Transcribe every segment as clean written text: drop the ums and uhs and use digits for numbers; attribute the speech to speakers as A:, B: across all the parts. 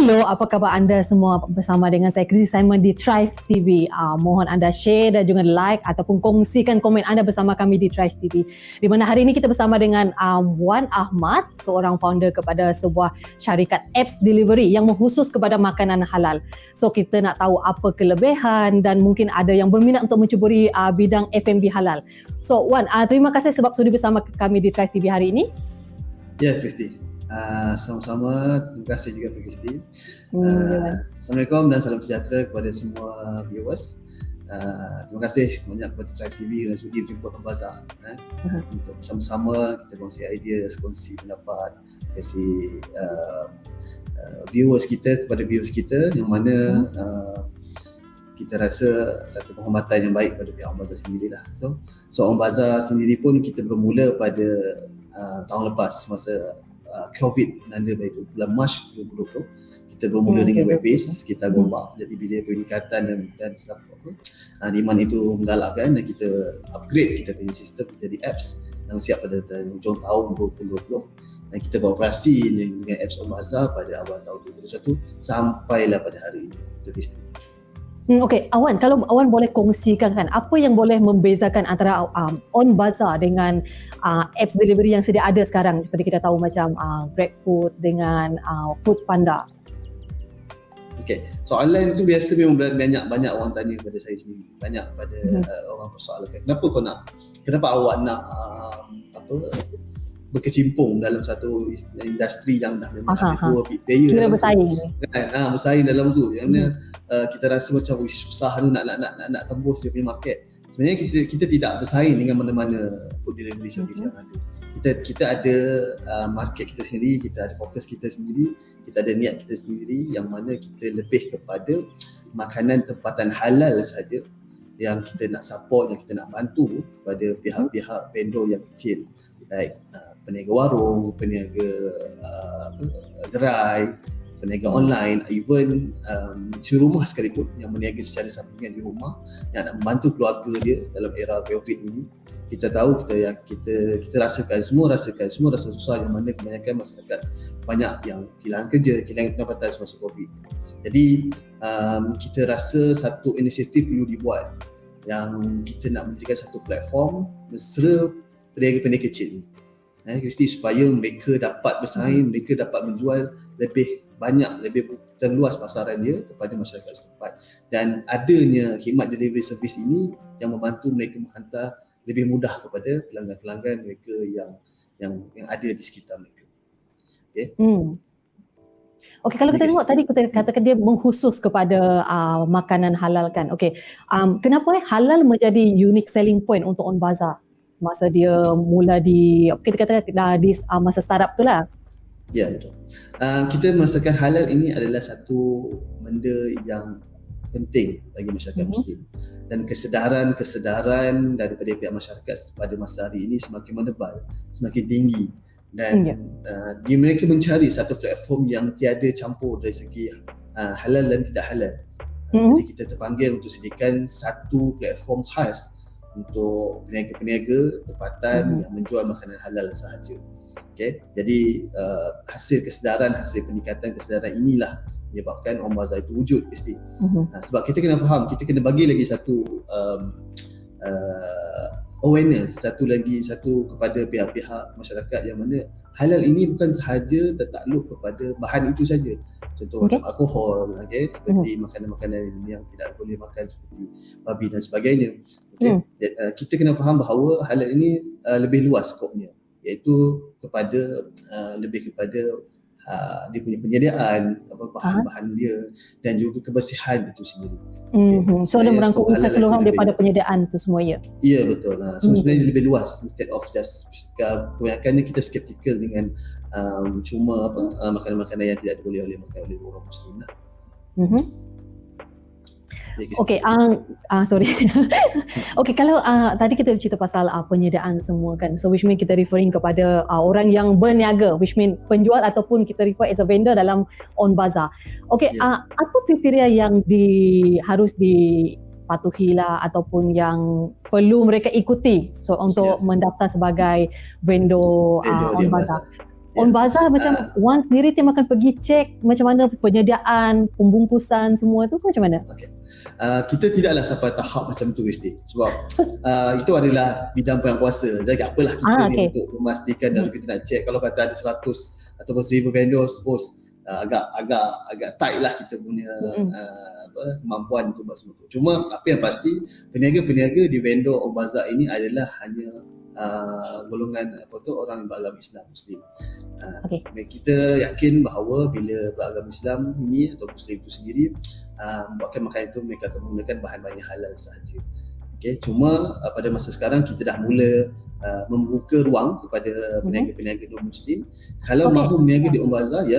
A: Hello, apa khabar anda semua? Bersama dengan saya Chrissy Simon di Thrive TV. Mohon anda share dan juga like ataupun kongsikan komen anda bersama kami di Thrive TV. Di mana hari ini kita bersama dengan Wan Ahmad, seorang founder kepada sebuah syarikat apps delivery yang mengkhusus kepada makanan halal. So kita nak tahu apa kelebihan dan mungkin ada yang berminat untuk mencuburi bidang F&B halal. So Wan, terima kasih sebab sudi bersama kami di Thrive TV hari ini.
B: Ya, Christy. Sama-sama, terima kasih juga Pak Christy. Assalamualaikum dan salam sejahtera kepada semua viewers. Terima kasih banyak kepada Thrive TV dan sudi menjemput Bazar untuk bersama-sama kita kongsi idea, kongsi pendapat, kasih viewers kita yang mana kita rasa satu penghormatan yang baik pada pihak Bazar sendirilah. So Bazar sendiri pun kita bermula pada tahun lepas masa COVID melanda itu bulan Mac 2020 kita bermula dengan web base kita gombak. Jadi bila peningkatan dan demand itu menggalakkan dan kita upgrade kita punya sistem jadi apps yang siap pada hujung tahun 2020 dan kita beroperasi dengan apps Bazar pada awal tahun 2021 sampailah pada hari ini. Itu pasti.
A: Okey, Awan, kalau Awan boleh kongsikan kan apa yang boleh membezakan antara Bazar dengan apps delivery yang sedia ada sekarang, seperti kita tahu macam GrabFood dengan Foodpanda.
B: Okey, soalan itu biasa memang banyak orang tanya kepada saya sendiri, banyak pada orang persoalkan kenapa awak nak berkecimpung dalam satu industri yang dah memang ada dua big player
A: dalam bersaing
B: kan, bersaing dalam tu yang kita rasa macam susah tu nak tembus dia punya market. Sebenarnya kita tidak bersaing dengan mana-mana food delivery service yang ada. Kita ada market kita sendiri, kita ada fokus kita sendiri, kita ada niat kita sendiri yang mana kita lebih kepada makanan tempatan halal saja yang kita nak support, yang kita nak bantu pada pihak-pihak vendor yang kecil, like peniaga warung, peniaga gerai, peniaga online, even curi rumah sekalipun yang berniaga secara sampingan di rumah yang nak membantu keluarga dia dalam era COVID ini. Kita tahu kita rasakan semua rasa susah yang mana kebanyakan masyarakat banyak yang kehilangan kerja, kehilangan pendapatan semasa COVID. Jadi kita rasa satu inisiatif perlu dibuat yang kita nak mendirikan satu platform mesra peniaga-peniaga kecil Christy, supaya mereka dapat bersaing, mereka dapat menjual lebih banyak, lebih terluas pasaran dia kepada masyarakat setempat. Dan adanya khidmat delivery service ini yang membantu mereka menghantar lebih mudah kepada pelanggan-pelanggan mereka yang ada di sekitar mereka.
A: Okey, kalau kita tengok tadi kita katakan dia mengkhusus kepada makanan halal kan. Okey, kenapa halal menjadi unique selling point untuk Bazar masa dia mula kita kata di masa startup tu lah.
B: Ya, betul. Kita merasakan halal ini adalah satu benda yang penting bagi masyarakat Muslim dan kesedaran daripada pihak masyarakat pada masa hari ini semakin menebal, semakin tinggi dan mereka mencari satu platform yang tiada campur dari segi halal dan tidak halal. Jadi kita terpanggil untuk sediakan satu platform khas untuk peniaga-peniaga tempatan yang menjual makanan halal sahaja. Okay. Jadi hasil peningkatan kesedaran inilah menyebabkan Bazar itu wujud mesti. Sebab kita kena faham, kita kena bagi lagi satu awareness, satu kepada pihak-pihak masyarakat yang mana halal ini bukan sahaja tertakluk kepada bahan itu saja. Contoh macam alkohol, seperti makanan-makanan yang tidak boleh makan seperti babi dan sebagainya. Kita kena faham bahawa halal ini lebih luas skopnya, iaitu lebih kepada dia punya penyediaan, bahan-bahan dia dan juga kebersihan itu sendiri.
A: So dia merangkumi keseluruhan daripada penyediaan itu semua ya?
B: Ya, betul. Sebenarnya lebih luas instead of just kebanyakannya kita skeptikal dengan cuma makanan-makanan yang tidak boleh makan oleh orang Muslim lah.
A: Okey, sorry. Okey, kalau tadi kita cerita pasal penyediaan semua kan. So which mean kita referring kepada orang yang berniaga, which mean penjual ataupun kita refer as a vendor dalam Bazar. Okey, apa kriteria yang harus dipatuhi lah ataupun yang perlu mereka ikuti untuk mendaftar sebagai vendor Bazar? On Bazaar macam Wan sendiri tim akan pergi cek macam mana penyediaan, pembungkusan semua tu macam mana?
B: Okay. Kita tidaklah sampai tahap macam tu Kristi, sebab itu adalah bidang penguasa. Jadi apalah kita ni untuk memastikan dan kita nak cek. Kalau kata ada 100 ataupun 1000 vendor, suppose agak tight lah kita punya kemampuan untuk buat semua tu. Cuma apa yang pasti, peniaga-peniaga di vendor On Bazaar ini adalah hanya golongan orang yang beragama Islam, Muslim. Kita yakin bahawa bila beragama Islam ini atau Muslim itu sendiri membuatkan makanan itu, mereka akan menggunakan bahan-bahan yang halal sahaja. Cuma pada masa sekarang kita dah mula membuka ruang kepada peniaga-peniaga non-Muslim. Kalau mahu berniaga di On Bazaar,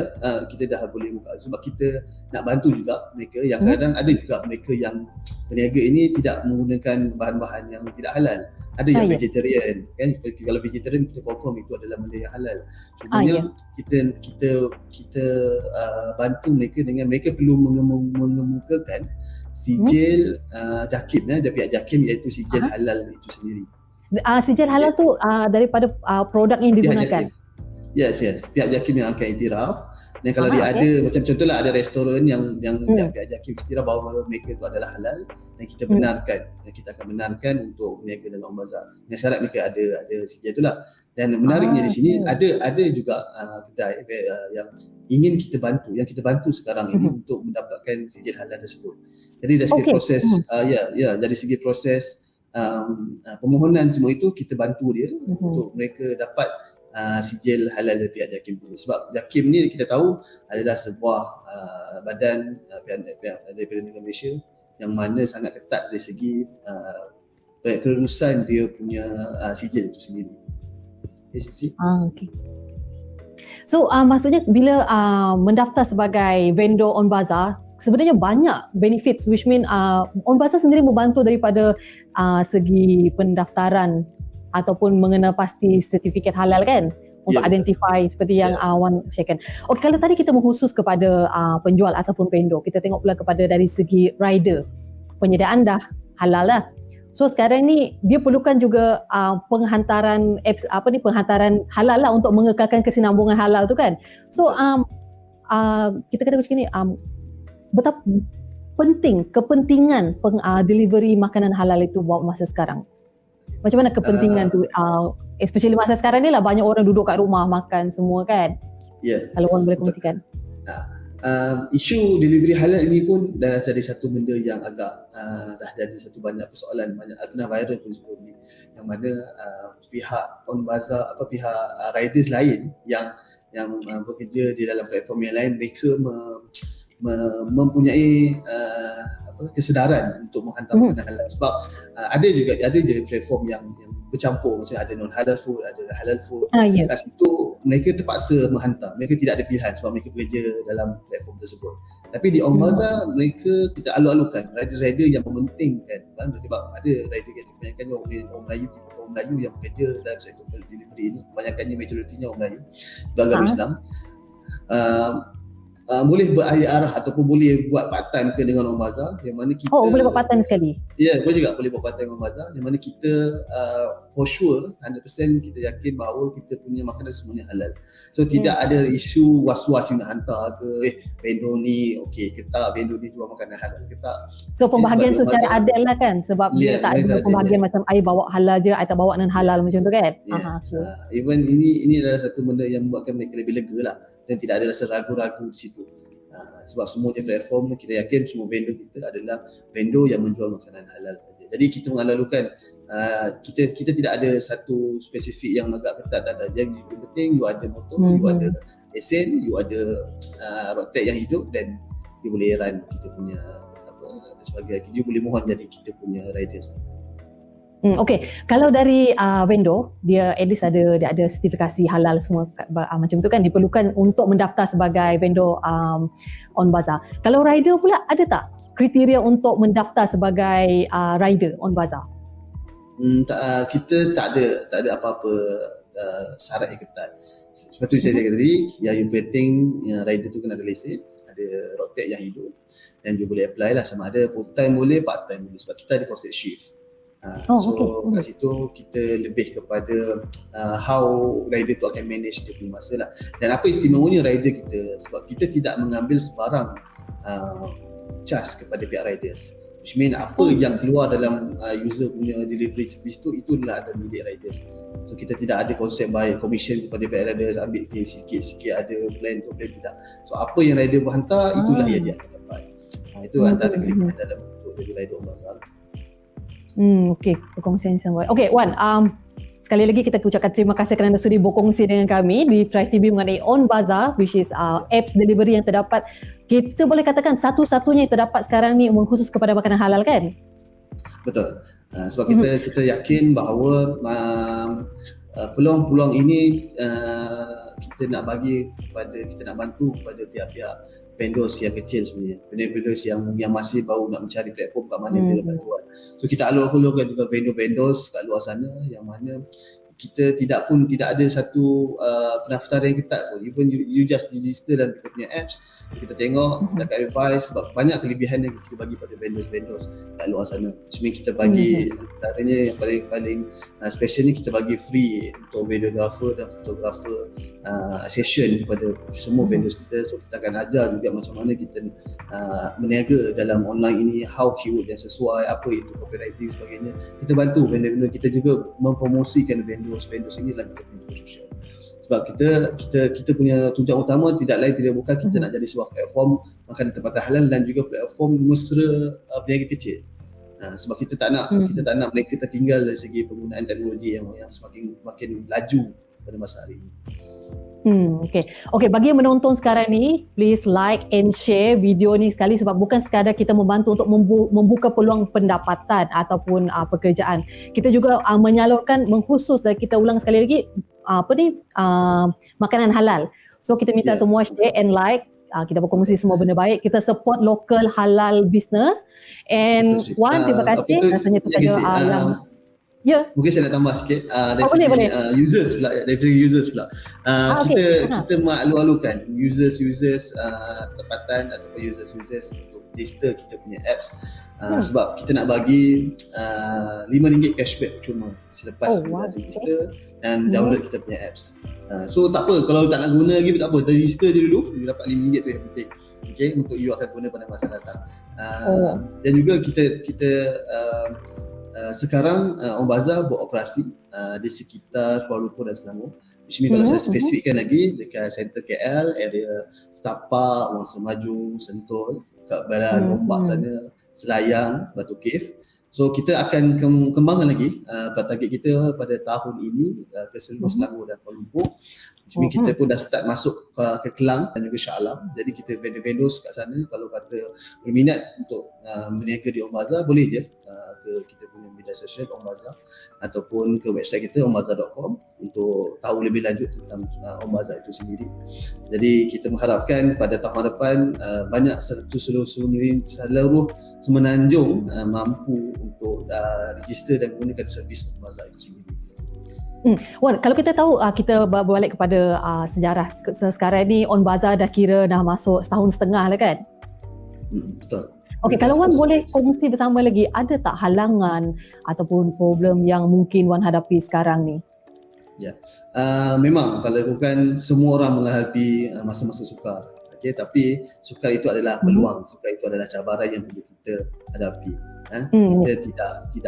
B: kita dah boleh buka, sebab kita nak bantu juga mereka yang kadang ada juga mereka yang peniaga ini tidak menggunakan bahan-bahan yang tidak halal. Ada yang vegetarian kan. Kalau vegetarian kita confirm itu adalah benda yang halal. Cumanya kita bantu mereka dengan mereka perlu mengemukakan sijil JAKIM dari pihak JAKIM, iaitu sijil halal itu sendiri.
A: Sijil halal tu daripada produk yang digunakan.
B: Yes, pihak JAKIM yang akan iktiraf. Dan kalau dia ada macam contohlah ada restoran yang pihak JAKIM iktiraf bahawa mereka itu adalah halal, dan kita benarkan, kita akan benarkan untuk berniaga dalam On Bazaar dengan syarat mereka ada sijil itulah. Dan menariknya di sini ada juga kedai yang ingin kita bantu, yang kita bantu sekarang ini untuk mendapatkan sijil halal tersebut. Jadi dari segi proses dari segi proses permohonan semua itu kita bantu dia untuk mereka dapat sijil halal dari pihak JAKIM ini. Sebab JAKIM ni kita tahu adalah sebuah badan daripada negara Malaysia yang mana sangat ketat dari segi kelulusan dia punya sijil itu sendiri.
A: So maksudnya bila mendaftar sebagai vendor On Bazaar, sebenarnya banyak benefits, which mean On Bazaar sendiri membantu daripada segi pendaftaran ataupun mengenal pasti sertifikat halal kan, untuk identify seperti yang Wan sharekan. Okay, kalau tadi kita mengkhusus kepada penjual ataupun vendor, kita tengok pula kepada dari segi rider, penyediaan dah halal lah. So sekarang ni dia perlukan juga penghantaran penghantaran halal lah untuk mengekalkan kesinambungan halal tu kan. So kita kata macam ni, betapa penting kepentingan delivery makanan halal itu buat masa sekarang. Macam mana kepentingan tu, especially masa sekarang ni lah banyak orang duduk kat rumah makan semua kan. Kalau orang boleh kongsikan.
B: Isu delivery halal ini pun dah jadi satu benda yang agak dah jadi satu banyak persoalan, banyak pernah viral pun sebelum ni, yang mana pihak On Bazaar pihak riders lain yang bekerja di dalam platform yang lain, mereka mempunyai kesedaran untuk menghantar makanan halal. Sebab ada je platform yang bercampur, maksudnya ada non halal food, ada halal food. Kat situ mereka terpaksa menghantar, mereka tidak ada pilihan sebab mereka bekerja dalam platform tersebut. Tapi di On Bazaar mereka kita alu-alukan rider-rider yang mementingkan, sebab ada rider yang kebanyakan orang Melayu yang bekerja dalam sektor delivery ini, kebanyakannya majoritinya orang Melayu beragama Islam. Boleh beralih arah ataupun boleh buat part time ke dengan On Bazaar, yang mana kita
A: boleh buat part time sekali.
B: Boleh juga, boleh buat part time On Bazaar, yang mana kita for sure 100% kita yakin bahawa kita punya makanan semuanya halal. So tidak ada isu was-was yang nak hantar ke vendor ni ke tak, vendor ni jual makanan halal ke tak. So
A: pembahagian tu cara adil lah kan, sebab dia tak ada pembahagian macam I bawa halal je, I tak bawa non halal macam tu kan.
B: Even ini adalah satu benda yang membuatkan mereka lebih lega lah, dan tidak ada rasa ragu-ragu di situ. Sebab semua di platform kita yakin semua vendor kita adalah vendor yang menjual makanan halal saja. Jadi kita mengalu-alukan, kita tidak ada satu spesifik yang agak ketat, tak ada. Yang penting you ada motor, you ada lesen, you ada road tax yang hidup, dan you boleh run kita punya sebagai, you boleh mohon jadi kita punya riders.
A: Okay, kalau dari vendor, dia at least dia ada sertifikasi halal semua macam tu kan, diperlukan untuk mendaftar sebagai vendor On Bazaar. Kalau rider pula ada tak kriteria untuk mendaftar sebagai rider On Bazaar?
B: Kita tak ada apa-apa syarat yang ketat. Seperti saya cakap tadi, yang penting rider tu kena ada lesen, ada road tax yang hidup, dan dia boleh apply lah, sama ada full time boleh, part time boleh, sebab kita ada concept shift. So
A: okey.
B: kat situ kita lebih kepada how rider tu akan manage dia punya masa lah. Dan apa istimewanya rider kita, sebab kita tidak mengambil sebarang charge kepada pihak riders, which mean apa yang keluar dalam user punya delivery service tu, itu adalah ada milik riders. So kita tidak ada konsep bayar commission kepada pihak riders, ambil sikit-sikit ada plan tu, plan tidak. So apa yang rider berhantar, itulah yang dia akan dapat. Itu antara kelebihan dalam bentuk jadi rider bazar.
A: Okey, perkongsian yang buat. Okey, Wan, sekali lagi kita ucapkan terima kasih kerana sudi berkongsi dengan kami di Thrive TV mengenai OnBazaar, which is apps delivery yang terdapat, kita boleh katakan satu-satunya yang terdapat sekarang ni khusus kepada makanan halal, kan?
B: Betul. Sebab kita yakin bahawa peluang-peluang ini kita nak bagi kepada, kita nak bantu kepada pihak-pihak vendors yang kecil sebenarnya, vendors yang masih baru nak mencari platform kat mana dia dapat jual. So kita alur-alurkan juga vendors kat luar sana yang mana kita tidak ada satu pendaftaran yang ketat pun. Even you just register dalam kita punya apps, kita tengok, kita akan advise, sebab banyak kelebihan yang kita bagi pada vendors kat luar sana. Sebenarnya kita bagi antaranya yang paling special ni, kita bagi free untuk videographer dan fotografer session kepada semua vendors kita. So kita akan ajar juga macam mana kita berniaga dalam online ini, how keyword yang sesuai, apa itu copywriting sebagainya. Kita bantu vendor-vendor kita juga mempromosikan vendors ini dalam kita punya sosial. Sebab kita punya tujuan utama tidak lain tidak bukan kita nak jadi sebuah platform makanan tempatan halal dan juga platform mesra peniaga kecil. Sebab kita tak nak mereka tertinggal dari segi penggunaan teknologi yang semakin laju pada masa hari ini.
A: Okay, bagi yang menonton sekarang ni, please like and share video ni sekali, sebab bukan sekadar kita membantu untuk membuka peluang pendapatan ataupun pekerjaan. Kita juga menyalurkan mengkhusus, kita ulang sekali lagi, makanan halal. So kita minta semua share and like, kita berkongsi semua benda baik, kita support local halal business. And Wan, terima kasih. Rasanya itu saja
B: mungkin saya nak tambah sikit dari segi users pula. Kita maklum-maklumkan users tempatan ataupun users untuk register kita punya apps, sebab kita nak bagi RM5 cashback cuma selepas register dan download kita punya apps. So tak apa, kalau tak nak guna lagi tak apa, register je dulu, you dapat RM5 tu yang penting. Okay, untuk you akan guna pada masa datang. Dan juga kita sekarang OnBazaar beroperasi di sekitar Kuala Lumpur dan Selangor. Which means kalau saya spesifikkan lagi, dekat center KL, area Star Park, Wang Semaju, Sentul, kat Balan Ombak sana, Selayang, Batu Cave. So kita akan kembangkan lagi target kita pada tahun ini ke seluruh Selangor dan Kuala Lumpur. Jadi kita pun dah start masuk ke Kelang dan juga Shah Alam. Jadi kita vendor kat sana, kalau kata berminat untuk berniaga di OnBazaar, boleh je ke kita punya media sosial OnBazaar ataupun ke website kita onbazaar.com untuk tahu lebih lanjut tentang OnBazaar itu sendiri. Jadi kita mengharapkan pada tahun depan banyak seluruh Semenanjung mampu untuk register dan menggunakan servis OnBazaar itu sendiri.
A: Wan, kalau kita tahu, kita berbalik kepada sejarah sekarang ni, OnBazaar dah masuk setahun setengah lah, kan?
B: Betul.
A: Okey, kalau Wan boleh kongsi bersama lagi, ada tak halangan ataupun problem yang mungkin Wan hadapi sekarang ni?
B: Ya, memang kalau bukan semua orang menghadapi masa-masa sukar. Okay, tapi sukar itu adalah peluang, sukar itu adalah cabaran yang perlu kita hadapi. Kita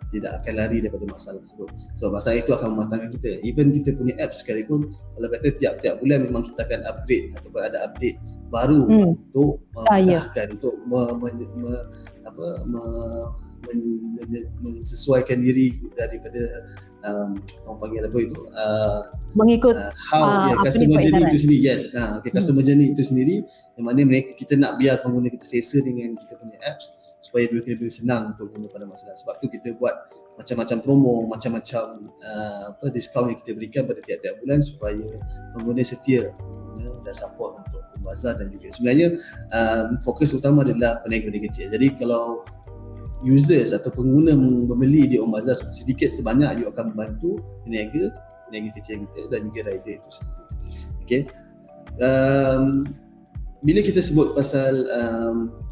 B: tidak akan lari daripada masalah tersebut. So masalah itu akan mematangkan kita. Even kita punya apps sekalipun, kalau kata tiap-tiap bulan memang kita akan upgrade ataupun ada update baru untuk memudahkan, untuk menyesuaikan diri daripada orang panggil apa itu
A: mengikut
B: customer journey itu sendiri. Customer journey itu sendiri, yang mana kita nak biar pengguna kita selesa dengan kita punya apps supaya mereka lebih senang untuk guna pada masalah. Sebab tu kita buat macam-macam promo, macam-macam diskaun yang kita berikan pada tiap-tiap bulan supaya pengguna setia dan support untuk OnBazaar. Dan juga sebenarnya fokus utama adalah peniaga kecil. Jadi kalau users atau pengguna membeli di OnBazaar sedikit sebanyak, you akan membantu peniaga kecil kita dan juga rider itu sendiri. Okay. Bila kita sebut pasal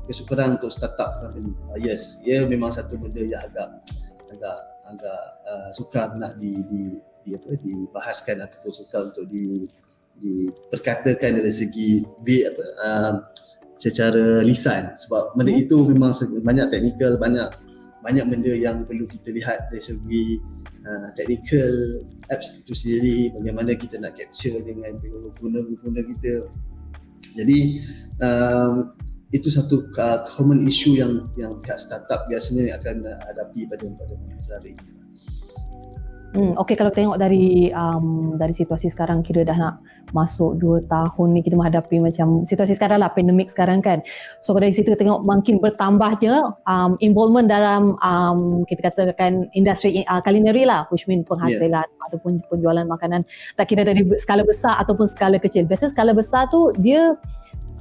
B: kesukaran untuk startup company, yes, ia memang satu benda yang agak agak sukar nak dibahaskan ataupun sukar untuk diperkatakan dari segi secara lisan, sebab benda itu memang banyak teknikal, banyak benda yang perlu kita lihat dari segi technical apps itu sendiri, bagaimana kita nak capture dengan pengguna kita. Jadi itu satu common issue yang pihak startup biasanya akan hadapi pada masa hari ini.
A: Okey, kalau tengok dari situasi sekarang, kira dah nak masuk 2 tahun ni kita menghadapi macam situasi sekarang lah, pandemik sekarang kan. So dari situ kita tengok makin bertambahnya involvement dalam kita katakan industri culinary lah, which mean penghasilan ataupun penjualan makanan, tak kira dari skala besar ataupun skala kecil. Biasa skala besar tu dia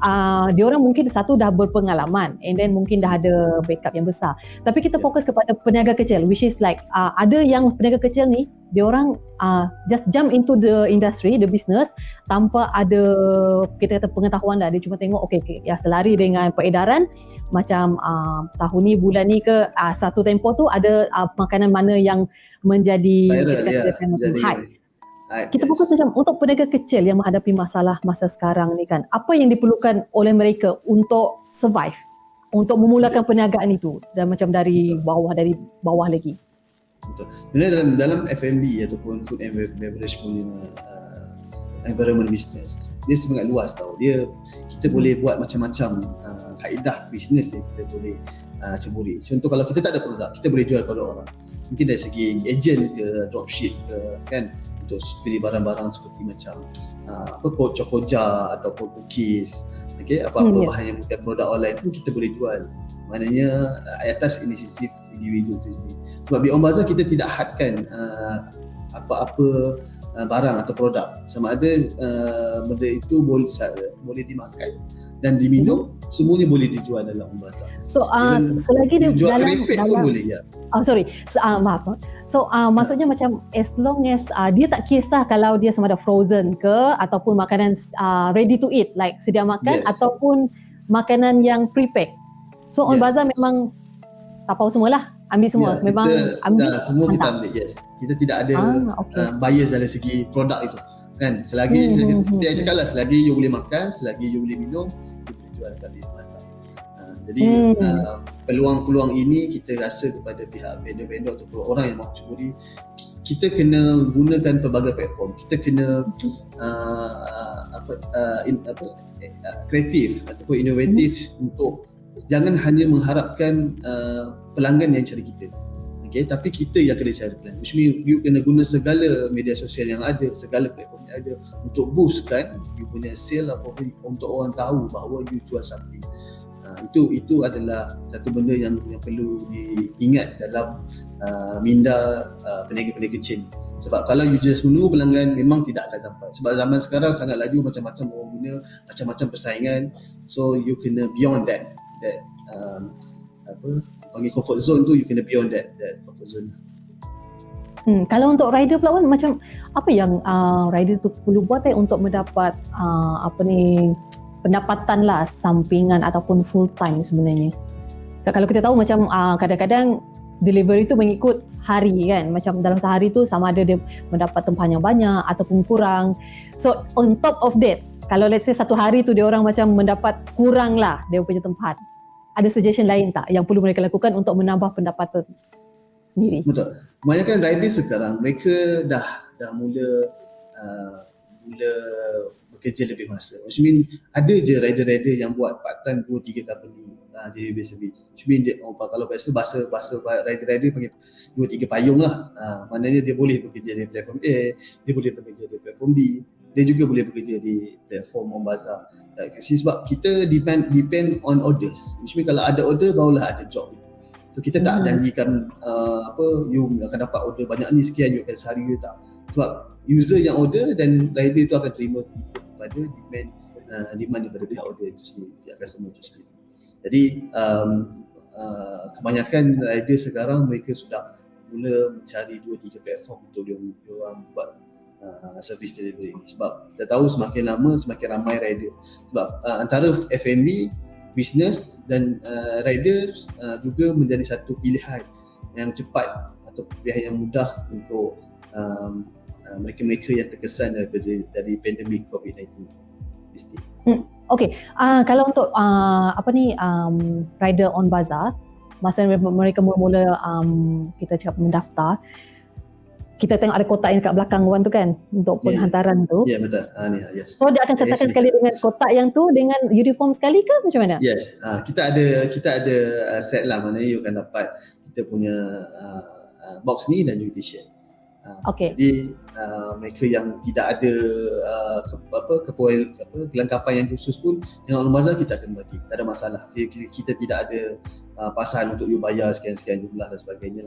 A: orang mungkin satu dah berpengalaman and then mungkin dah ada backup yang besar. Tapi kita fokus kepada peniaga kecil, which is like ada yang peniaga kecil ni dia orang just jump into the industry, the business tanpa ada kita kata pengetahuan dah. Dia cuma tengok okay, ya selari dengan peredaran macam tahun ni bulan ni ke satu tempoh tu ada makanan mana yang menjadi hype. Kita fokus macam untuk peniaga kecil yang menghadapi masalah masa sekarang ni kan, apa yang diperlukan oleh mereka untuk survive, untuk memulakan perniagaan itu dan macam dari bawah lagi.
B: Betul. Sebenarnya dalam F&B ataupun food and beverage punya environment business, dia sangat luas tau. Kita boleh buat macam-macam kaedah bisnes yang kita boleh ceburi. Contoh kalau kita tak ada produk, kita boleh jual kepada orang. Mungkin dari segi agent ke, dropship ke kan, untuk beli barang-barang seperti macam chokoja ataupun cookies, apa-apa bahan yang bukan produk online pun kita boleh jual. Maknanya atas inisiatif individu itu sendiri. Sebab di Ombasa kita tidak hadkan apa-apa barang atau produk, sama ada benda itu boleh dimakan dan diminum, semuanya boleh dijual dalam Ombasa.
A: So selagi dia
B: jual keripik pun boleh ya.
A: Maaf. So maksudnya macam as long as dia tak kisah kalau dia sama ada frozen ke ataupun makanan ready to eat like sedia makan ataupun makanan yang pre-pack. So Ombasa memang tapau semualah, ambil semua. Memang ambil
B: semua kita ambil. Kita tidak ada bias dari segi produk itu kan. Selagi saya cakap lah, selagi you boleh makan, selagi you boleh minum, you boleh jual kat pasar. Jadi peluang-peluang ini kita rasa kepada pihak vendor-vendor atau orang yang mahu ceburi, kita kena gunakan pelbagai platform. Kita kena kreatif ataupun inovatif untuk jangan hanya mengharapkan pelanggan yang cari kita. Tapi kita yang kena cari pelanggan. Which means you kena guna segala media sosial yang ada, segala platform yang ada untuk boostkan you punya sale ataupun untuk orang tahu bahawa you jual something. Itu adalah satu benda yang perlu diingat dalam minda peniaga-peniaga kecil. Sebab kalau you just menunggu pelanggan, memang tidak akan sampai. Sebab zaman sekarang sangat laju, macam-macam orang guna, macam-macam persaingan. So you kena beyond that panggil comfort zone tu, you kena beyond that comfort zone.
A: Kalau untuk rider pula kan, macam apa yang rider tu perlu buat untuk mendapat pendapatan lah sampingan ataupun full time sebenarnya. So kalau kita tahu macam kadang-kadang delivery tu mengikut hari kan, macam dalam sehari tu sama ada dia mendapat tempahan yang banyak ataupun kurang. So on top of that, kalau let's say satu hari tu dia orang macam mendapat kurang lah dia punya tempahan, ada suggestion lain tak yang perlu mereka lakukan untuk menambah pendapatan sendiri? Betul.
B: Kebanyakan rider sekarang mereka dah mula bekerja lebih masa. Which mean ada je rider-rider yang buat part time 2-3 company delivery service. Which mean kalau biasa bahasa rider-rider panggil 2-3 payung lah. Maknanya dia boleh bekerja di platform A, dia boleh bekerja di platform B, dia juga boleh bekerja di platform Ombasa. Sebab kita depend on orders. Which mean kalau ada order barulah ada job. So kita tak janjikan you akan dapat order banyak ni sekian you akan sehari you tak. Sebab user yang order dan rider tu akan terima pada demand daripada pihak order itu sendiri, pihak customer itu sendiri. Jadi kebanyakan rider sekarang mereka sudah mula mencari 2-3 platform untuk diorang buat service delivery ni. Sebab kita tahu semakin lama semakin ramai rider. Sebab antara F&B, business dan rider juga menjadi satu pilihan yang cepat atau pilihan yang mudah untuk mereka-mereka yang terkesan dari pandemik COVID-19. Mesti.
A: Okay, kalau untuk rider on bazaar, masa mereka mula-mula kita cakap mendaftar, kita tengok ada kotak yang kat belakang Wan tu kan untuk penghantaran tu.
B: Ya, betul. Yes.
A: So dia akan sertakan sekali dengan kotak yang tu dengan uniform sekali ke macam mana?
B: Yes. Kita ada set lah, maknanya you akan dapat kita punya box ni dan juga t-shirt. Jadi mereka yang tidak ada kelengkapan yang khusus pun dengan on bazaar kita akan bagi, tak ada masalah. Kita tidak ada pasaran untuk you bayar sekian-sekian jumlah dan sebagainya.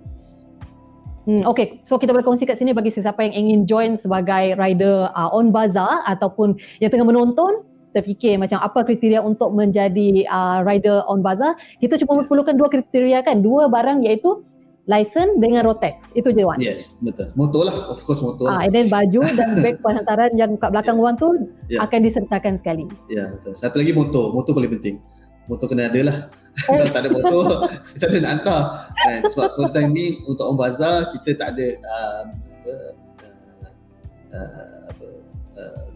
A: Okay, so kita boleh kongsi kat sini bagi sesiapa yang ingin join sebagai rider on bazaar ataupun yang tengah menonton terfikir macam apa kriteria untuk menjadi rider on bazaar. Kita cuma perlukan 2 kriteria kan, 2 barang iaitu license dengan Rotex. Itu je Wan.
B: Yes, betul. Motor lah, of course motor.
A: And then baju dan beg penghantaran yang kat belakang Wan tu akan disertakan sekali.
B: Ya, betul. Satu lagi motor paling penting. Motor kena ada lah. Kalau tak ada motor, macam mana nak hantar? Kan? Sebab for time ni untuk on bazaar kita tak ada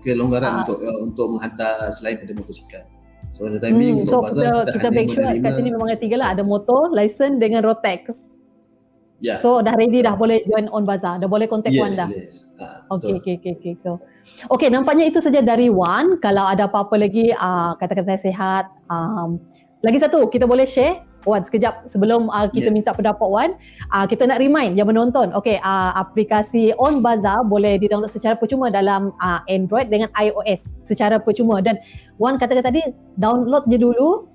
B: kelonggaran untuk menghantar selain pada motosikal. So ada timing untuk bazaar
A: kita make sure kat sini memang ada 3 lah, ada motor, license dengan Rotex.
B: Yeah.
A: So dah ready dah boleh join on bazaar, dah boleh contact Wan dah.
B: Yes.
A: Okay. Okay, nampaknya itu saja dari Wan. Kalau ada apa-apa lagi kata-kata nasihat, lagi satu kita boleh share Wan sekejap sebelum kita minta pendapat Wan. Kita nak remind yang menonton. Okay, aplikasi On Bazaar boleh di-download secara percuma dalam Android dengan iOS secara percuma. Dan Wan katakan tadi download je dulu,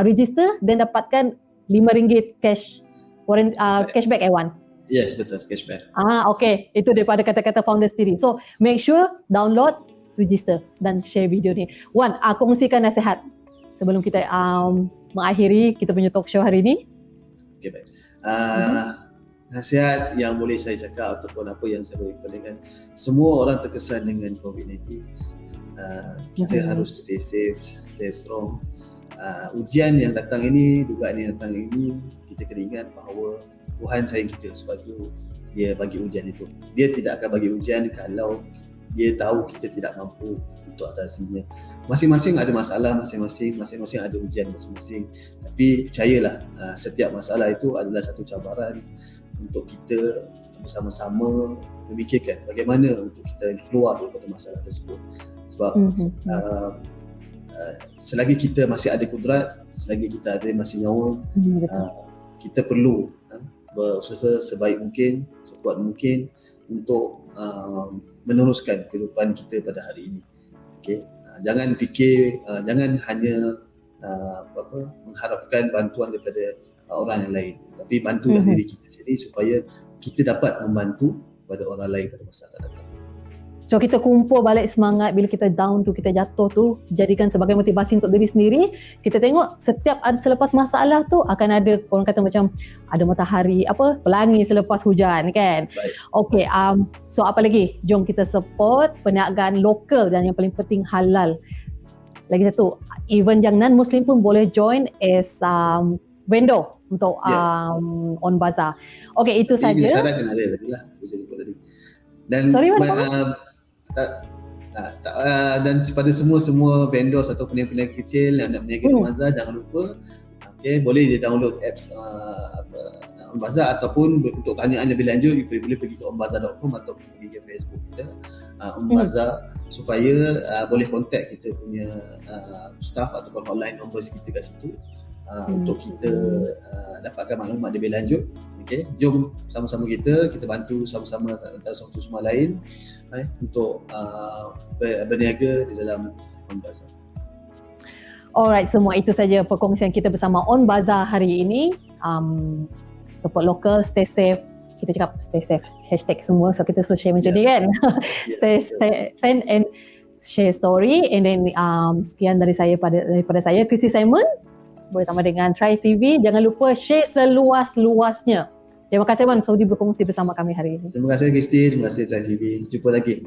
A: register dan dapatkan RM5 cash cashback Wan.
B: Yes, betul, cashback.
A: Okay, itu daripada kata-kata founder sendiri. So make sure download, register dan share video ni. Wan, kongsikan nasihat sebelum kita mengakhiri kita punya talk show hari ni.
B: Okay, baik. Nasihat yang boleh saya cakap ataupun apa yang saya boleh peringkan, semua orang terkesan dengan COVID-19. Kita harus stay safe, stay strong. Ujian yang datang ini, dugaan yang datang ini, kita kena ingat bahawa Tuhan sayang kita sebab itu dia bagi ujian itu. Dia tidak akan bagi ujian kalau dia tahu kita tidak mampu untuk atasinya. Masing-masing ada masalah, masing-masing ada ujian masing-masing. Tapi percayalah, setiap masalah itu adalah satu cabaran untuk kita bersama-sama memikirkan bagaimana untuk kita keluar daripada masalah tersebut. Sebab selagi kita masih ada kudrat, selagi kita ada masih nyawa, kita perlu berusaha sebaik mungkin, sekuat mungkin untuk meneruskan kehidupan kita pada hari ini. Okay? Jangan fikir, jangan hanya mengharapkan bantuan daripada orang yang lain, tapi bantulah diri kita sendiri supaya kita dapat membantu pada orang lain pada masa akan datang.
A: So kita kumpul balik semangat bila kita down tu, kita jatuh tu, jadikan sebagai motivasi untuk diri sendiri. Kita tengok setiap selepas masalah tu akan ada, orang kata macam ada matahari, pelangi selepas hujan kan. Okay, so apa lagi? Jom kita support perniagaan lokal dan yang paling penting halal. Lagi satu, even yang non-Muslim pun boleh join as vendor untuk On Bazaar. Okay, itu saja.
B: Syarat kena ada tadi lah, saya sebut tadi. Dan dan kepada semua vendor atau peniaga kecil yang nak berniaga di Bazaar, jangan lupa boleh je download apps On Bazaar, ataupun untuk tanyaan lebih lanjut boleh pergi ke onbazaar.com atau pergi ke Facebook kita On Bazaar, supaya boleh contact kita punya staff ataupun hotline numbers kita kat situ untuk kita dapatkan maklumat lebih lanjut. Okay, jom sama-sama kita bantu sama-sama antara satu sama lain untuk berniaga di dalam On Bazaar.
A: Alright, semua itu saja perkongsian kita bersama On Bazaar hari ini. Support local, stay safe. Kita cakap stay safe, hashtag semua, so kita selalu share macam ni kan. Stay send and share story. And then sekian daripada saya, Christy Simon, bersama dengan Try TV. Jangan lupa share seluas-luasnya. Terima kasih Wan Saudi berkongsi bersama kami hari ini.
B: Terima kasih Christy, terima kasih Try TV. Jumpa lagi.